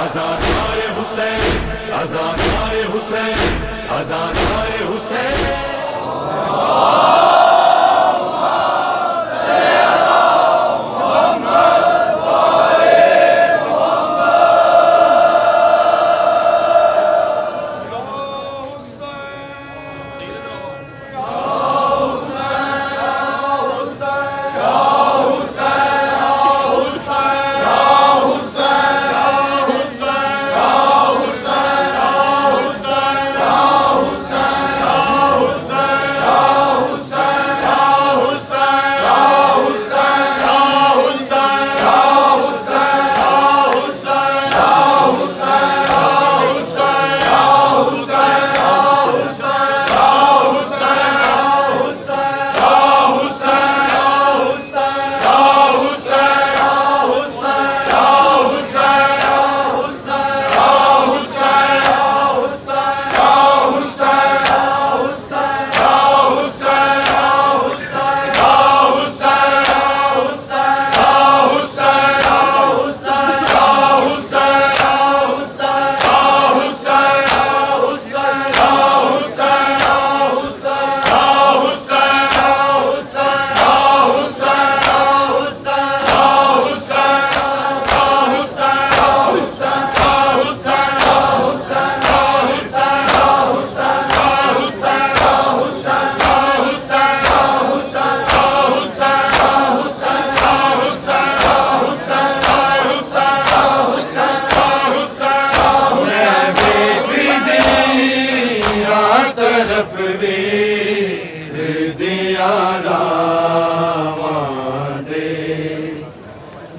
अज़ादार हुसैन, अज़ादार हुसैन, अज़ादार हुसैन।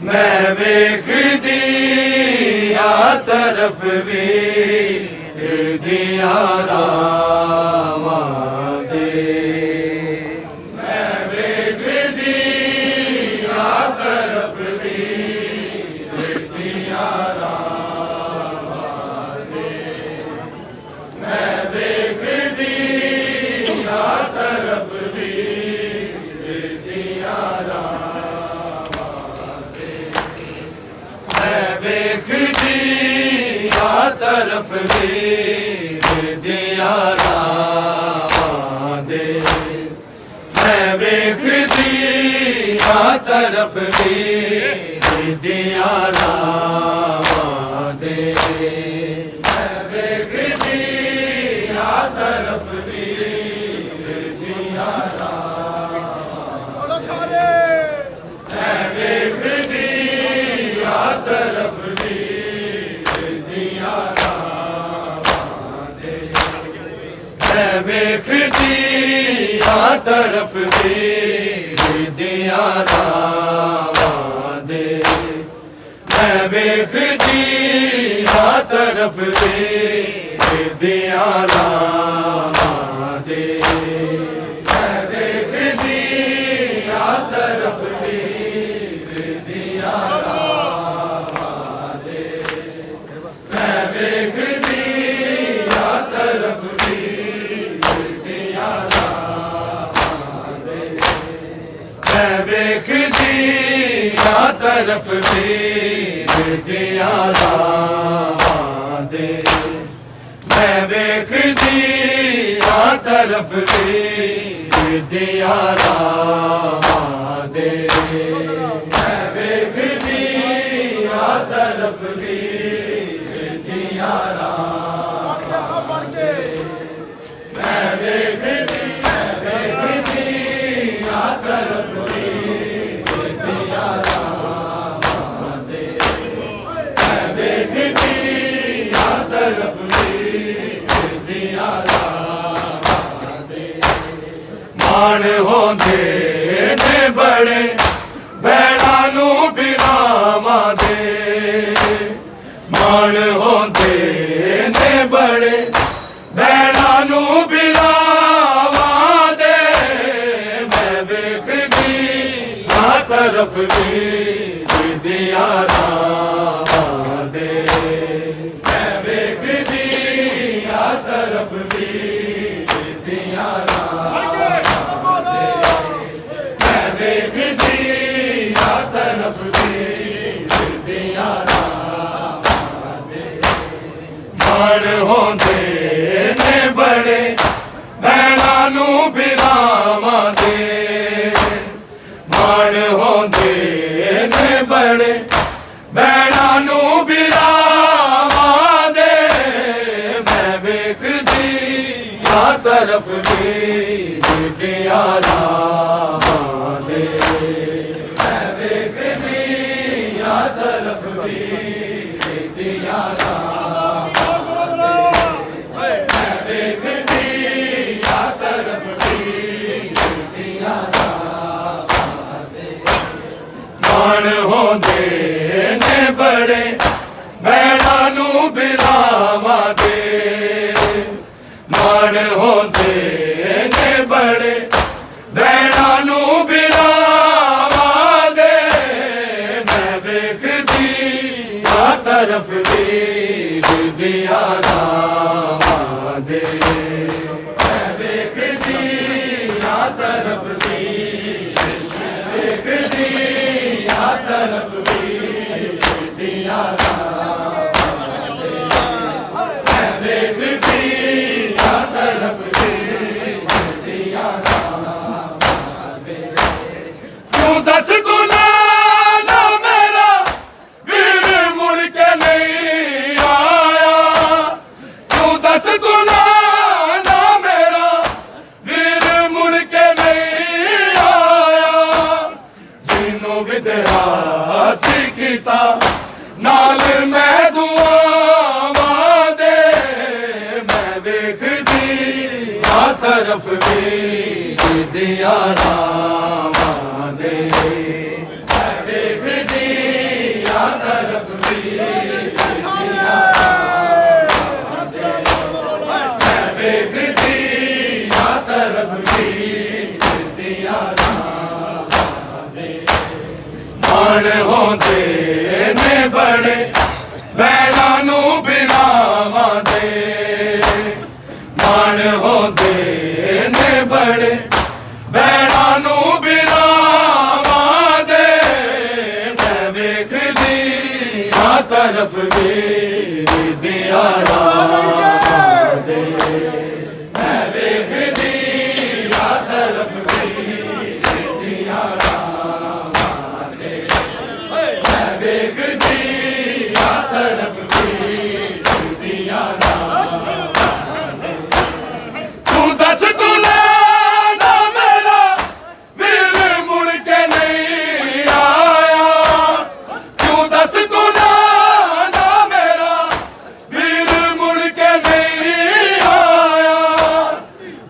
मैं वेख दिया तरफ वीर दिया रावा दे, मैं वेख दिया तरफ वीर दिया रावा दे, मैं वेख दिया तरफ वीर दिया वेख दिया तरफ वीर दिया रावा दे, मैं वेख दिया तरफ वीर दिया रावा दे, मैं वेख दिया तरफ वीर दिया रावा दे, मैं वेख दिया तरफ मैं वेख दिया तरफ वीर दिया रावा दे, मैं वेख दिया तरफ वीर दिया रावा दे, मैं वेख दिया तरफ वीर दिया रावा दे, मैं वेख दिया तरफ मैं वेख दिया तरफ वीर दिया रावा दे, मैं वेख दिया तरफ वीर दिया रावा दे, मैं वेख दिया तरफ वीर दिया रावा दे, मैं वेख दिया तरफ मान होंदे ने बड़े भैणा नू बिरावा दे, मान होंदे ने बड़े भैणा नू बिरावा दे, मैं वेख दिया तरफ वीर दिया रावा दे, मैं वेख दिया तरफ वीर दिया रावा दे, मैं वेख दिया तरफ वीर दिया रावा दे, ਮਾਣ ਹੁੰਦੇ ਨੇ ਬੜੇ ਭੈਣਾਂ ਨੂੰ ਬਿਰਾਵਾਂ ਦੇ ਮਾਣ ਹੁੰਦੇ ਨੇ ਬੜੇ ਭੈਣਾਂ ਨੂੰ ਬਿਰਾਵਾਂ ਦੇ ਮੈਂ ਵੇਖਦੀ ਆ ਤਰਫ ਵੀ ਬੀਬੀਆਂ ਰਾਵਾਂ ਦੇ ਮੈਂ ਵੇਖਦੀ ਆ ਤਰਫ ਵੀ ਬੀਬੀਆਂ ਰਾਵਾਂ ਦੇ ਮੈਂ ਵੇਖਦੀ ਆ ਤਰਫ ਵੀ ਬੀਬੀਆਂ ਰਾਵਾਂ ਦੇ ਮਾਣ ਹੁੰਦੇ ਨੇ ਬੜੇ ਭੈਣਾਂ ਨੂੰ ਬਿਰਾਵਾਂ ਦੇ ਮਾਣ ਹੁੰਦੇ ਨੇ ਬੜੇ ਭੈਣਾਂ ਨੂੰ ਬਿਰਾਵਾਂ ਦੇ ਮੈਂ ਵੇਖਦੀ ਆ ਤਰਫ ਵੀ ਬੀਬੀਆਂ ਰਾਵਾਂ ਦੇ ਮੈਂ ਵੇਖਦੀ ਆ ਤਰਫ ਵੀ ਮੈਂ ਵੇਖਦੀ ਆ ਤਰਫ ਵੀ ਬੀਬੀਆਂ ਰਾਵਾਂ ਦੇ ਮੈਂ ਵੇਖਦੀ ਆ ਤਰਫ ਵੀ ਬੀਬੀਆਂ ਰਾਵਾਂ ਦੇ ਤੂੰ ਦੱਸ ਗੁਨਾਹ ਨਾ ਮੇਰਾ ਵੀਰ ਮੁੜ ਕੇ ਨਹੀਂ ਆਇਆ ਤੂੰ ਦੱਸ ਗੁਨਾਹ ਨਾ ਮੇਰਾ ਵੀਰ ਮੁੜ ਕੇ ਨਹੀਂ ਆਇਆ ਜਿਹਨੂੰ ਵਿਦਿਆ ਸੀ ਕੀਤਾ ਨਾਲ ਮੈਂ ਦੁਆਵਾਂ ਦੇ ਮੈਂ ਵੇਖਦੀ ਆ ਤਰਫ ਵੀ ਬੀਬੀਆਂ ਰਾਵਾਂ ਦੇ ਮੈਂ ਵੇਖਦੀ ਆ ਤਰਫ ਵੀ ਬੀਬੀਆਂ ਰਾਵਾਂ ਦੇ ਮੈਂ ਵੇਖਦੀ ਆ ਤਰਫ ਵੀ ਬੀਬੀਆਂ ਰਾਵਾਂ ਦੇ ਮਾਣ ਹੁੰਦੇ ਨੇ ਬੜੇ ਭੈਣਾਂ ਨੂੰ ਬਿਰਾਵਾਂ ਦੇ ਮਾਣ ਹੁੰਦੇ ਨੇ ਬੜੇ ਭੈਣਾਂ ਨੂੰ ਬਿਰਾਵਾਂ ਦੇ ਮੈਂ ਵੇਖਦੀ ਆ ਤਰਫ ਵੀ ਬੀਬੀਆਂ ਰਾਵਾਂ ਦੇ ਮੈਂ ਵੇਖਦੀ ਆ ਤਰਫ ਵੀ ਬੀਬੀਆਂ ਰਾਵਾਂ ਦੇ ਮੈਂ ਵੇਖਦੀ ਆ ਤਰਫ ਵੀ ਬੀਬੀਆਂ ਰਾਵਾਂ ਦੇ ਤੂੰ ਦੱਸ ਗੁਨਾਹ ਨਾ ਮੇਰਾ ਵੀਰ ਮੁੜ ਕੇ ਨਹੀਂ ਆਇਆ ਤੂੰ ਦੱਸ ਗੁਨਾਹ ਨਾ ਮੇਰਾ ਵੀਰ ਮੁੜ ਕੇ ਨਹੀਂ ਆਇਆ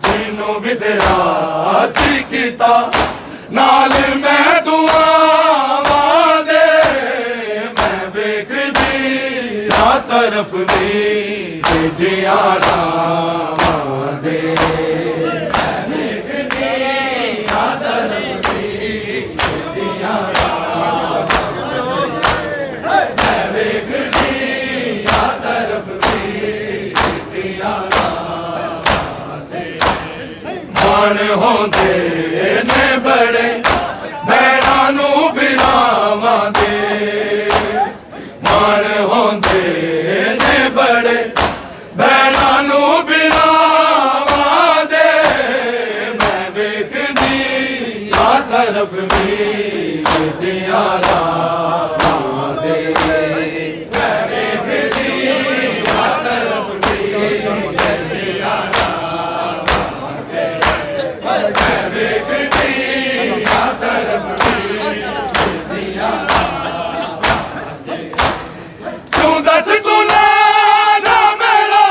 ਜਿਹਨੂੰ ਵਿਦਿਆ ਸੀ ਕੀਤਾ ਨਾਲ ਮੈਂ ਦੁਆਵਾਂ ਦੇ ਮੈਂ ਵੇਖਦੀ ਆ ਤਰਫ ਵੀ ਬੀਬੀਆਂ ਰਾਵਾਂ ਦੇ ਮੈਂ ਵੇਖਦੀ ਆ ਤਰਫ ਵੀ ਬੀਬੀਆਂ ਰਾਵਾਂ ਦੇ ਮੈਂ ਵੇਖਦੀ ਆ ਤਰਫ ਵੀ ਬੀਬੀਆਂ ਰਾਵਾਂ ਦੇ ਮਾਣ ਹੁੰਦੇ ਨੇ ਬੜੇ ਭੈਣਾਂ ਨੂੰ ਬਿਰਾਵਾਂ ਦੇ ਮਾਣ ਹੁੰਦੇ ਨੇ ਬੜੇ ਭੈਣਾਂ ਨੂੰ ਬਿਰਾਵਾਂ ਦੇ ਮੈਂ ਵੇਖਦੀ ਆ ਤਰਫ ਵੀ ਬੀਬੀਆਂ ਰਾਵਾਂ ਦੇ ਮੈਂ ਵੇਖਦੀ ਆ ਤਰਫ ਵੀ ਬੀਬੀਆਂ ਰਾਵਾਂ ਦੇ ਮੈਂ ਵੇਖਦੀ ਆ ਤਰਫ ਵੀ ਬੀਬੀਆਂ ਰਾਵਾਂ ਦੇ ਤੂੰ ਦੱਸ ਗੁਨਾਹ ਨਾ ਮੇਰਾ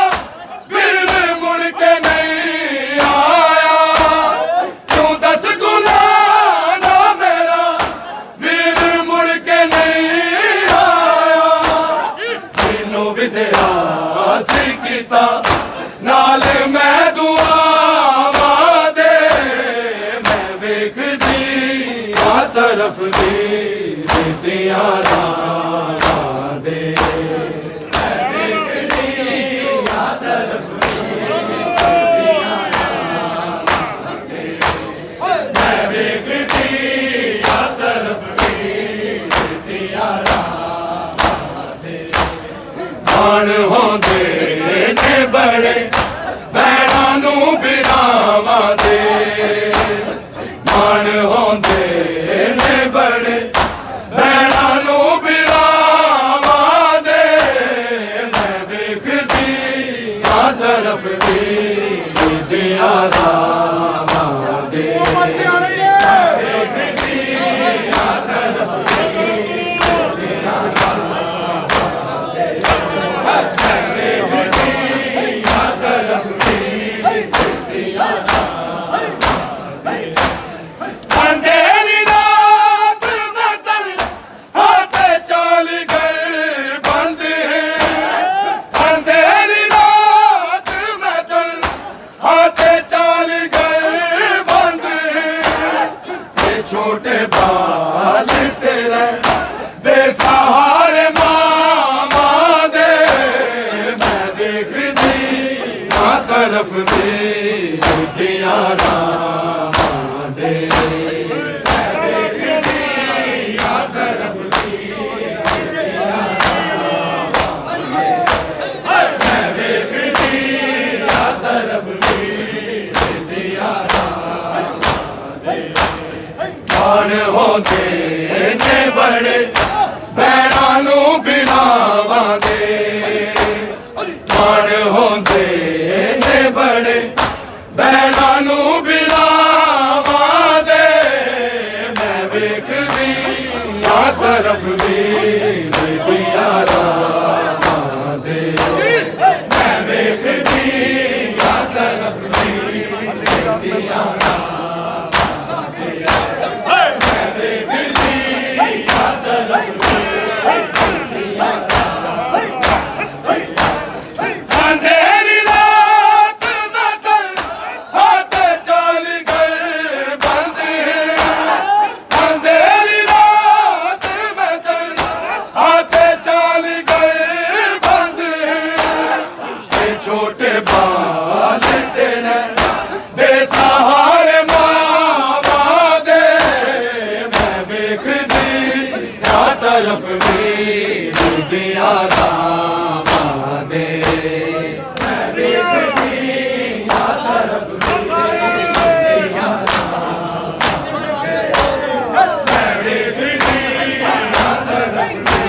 ਵੀਰ ਮੁੜ ਕੇ ਨਹੀਂ ਆਇਆ ਤੂੰ ਦੱਸ ਗੁਨਾਹ ਨਾ ਮੇਰਾ ਵੀਰ ਮੁੜ ਕੇ ਨਹੀਂ ਆਇਆ ਜਿਹਨੂੰ ਵਿਦਿਆ ਸੀ ਕੀਤਾ ਨਾਲ ਮੈਂ ਦੁਆਵਾਂ ਦੇ ਮੈਂ ਵੇਖਦੀ ਆ ਤਰਫ ਵੀ ਬੀਬੀਆਂ ਰਾਵਾਂ ਦੇ ਮੈਂ ਵੇਖਦੀ ਆ ਤਰਫ ਵੀ ਬੀਬੀਆਂ ਰਾਵਾਂ ਦੇ ਮੈਂ ਵੇਖਦੀ ਆ ਤਰਫ ਵੀ ਬੀਬੀਆਂ ਰਾਵਾਂ ਦੇ ਮਾਣ ਹੁੰਦੇ ने बड़े भैणां नूं बिरावां दे मान होंदे ने बड़े भैणां नूं बिरावां दे मैं देखदी आ तरफ दी दियां रावां दे छोटे बाल तेरे दे सहारे मामा दे मैं देखदी आ तरफ दे दियां रावां दे मैं देखदी आ तरफ दी दियां रावां दे मैं देखदी आ तरफ दी दियां मान होंदे ने बड़े भैणां नूं बिरावां दे मान होंदे ने बड़े भैणां नूं बिरावां दे मैं वेखदी आ तरफ दी दियां रावां दे मैं वेखदी आ तरफ दी दियां छोटे बाल तेरे दे सहारे मामा दे मैं देखदी आ तरफ दी दियां रावां दे मैं देखदी आ तरफ दी दियां रावां दे मैं देखदी आ तरफ दी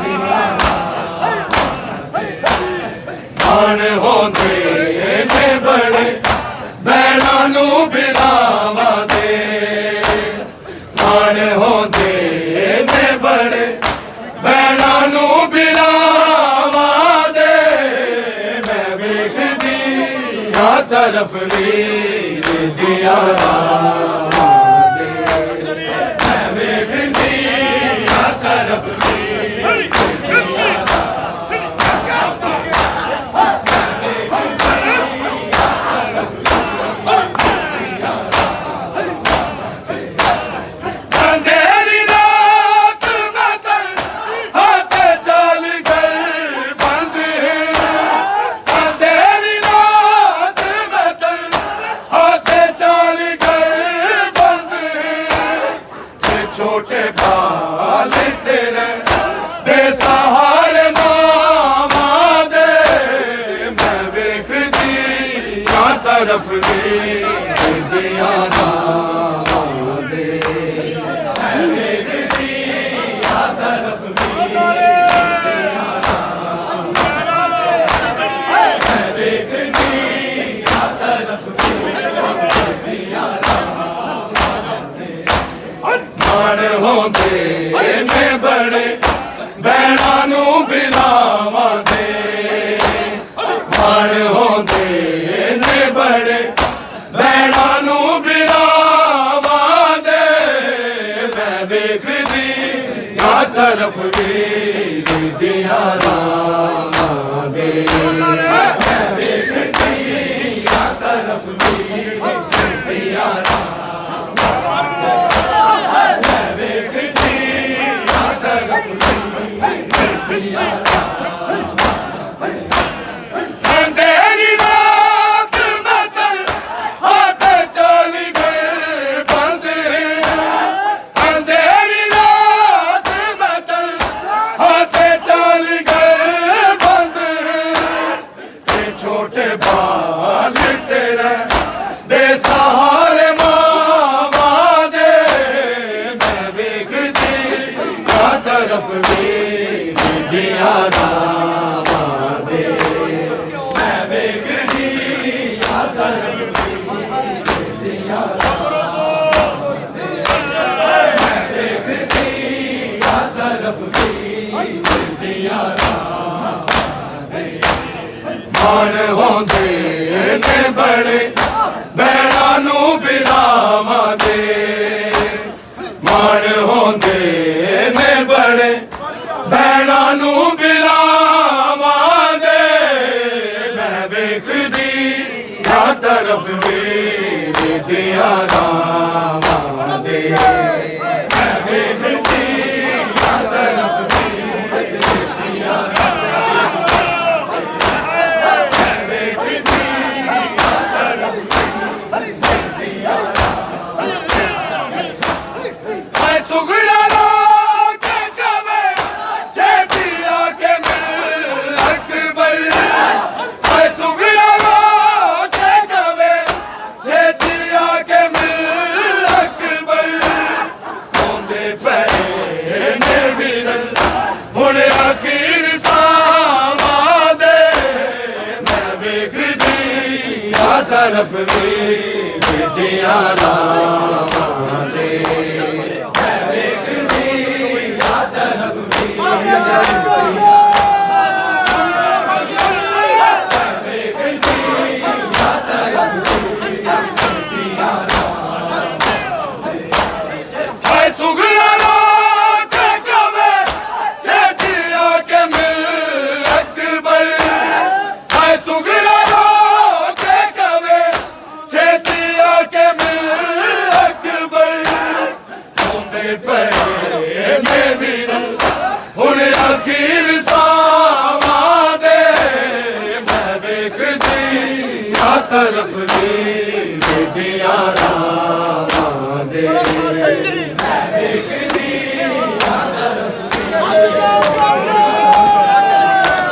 दियां मान होंदे ने बड़े भैणां नूं बिरावां दे मान होंदे ने बड़े भैणां नूं बिरावां दे मैं वेखदी आ तरफ दी दियां रावां दे मैं वेखदी आ तरफ दी दियां छोटे बाल तेरे दे सहारे मामा दे मैं वेखदी आ तरफ दी दियां रावां दे मैं वेखदी आ तरफ दी दियां रावां दे मैं वेखदी आ तरफ दी दियां मान होंदे ने बड़े भैणां नूं बिरावां दे मान होंदे ने बड़े भैणां नूं बिरावां दे मैं देखदी आ तरफ दी दियां रावां दे मैं देखदी आ तरफ दी दियां अंधेरी रात में तल हाथ चल गए बंद अंधेरी रात में तल हाथ चल गए बंद दिया रावां दे मैं वेखदी आ सरफ दिया मैं वेखदी आ तरफ दिया मान होंदे ने बड़े भैणां नूं बिरावां दे मान होंदे ने बड़े भैणां नूं बिरावां दे मैं वेखदी आ तरफ मेरे दिया रावां दे मैं वेखदी आ तरफ मेरे दिया तरफ मेरे दिया रावां दे मैं वेखदी आ तरफ तरफ मेरे दिया रावां दे मैं वेखदी आ तरफ मैं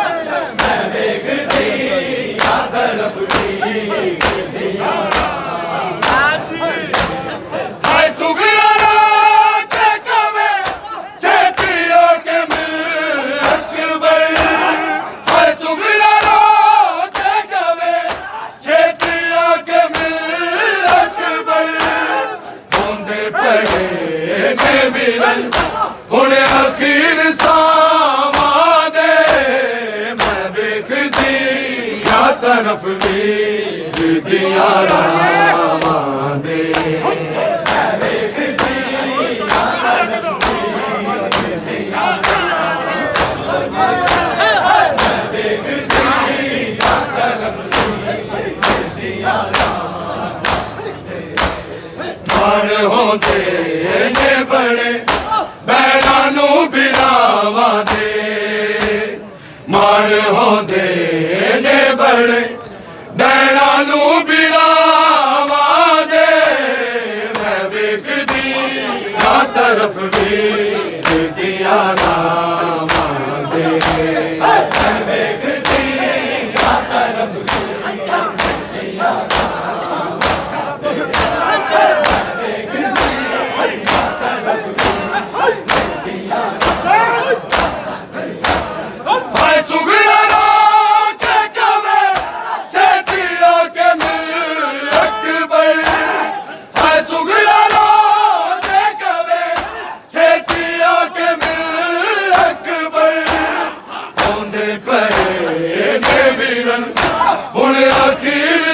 वेखदी आ तरफ दिया हाय सुगरा के कवे छेतिया के मिल अकबर हाय सुगरा हुण अखीर सावां दे मैं वेखदी आ तरफ मेरे दिया रावां दे मैं वेखदी आ तरफ मेरे दिया मैं वेखदी आ तरफ मेरे दिया मान होंदे ने बड़े भैणां नूं बिरावां दे मान होंदे ने बड़े भैणां नूं बिरावां दे मैं वेखदी आ तरफ मेरे दिया रावां दे मैं वेखदी आ तरफ मेरे दिया हुण अखीर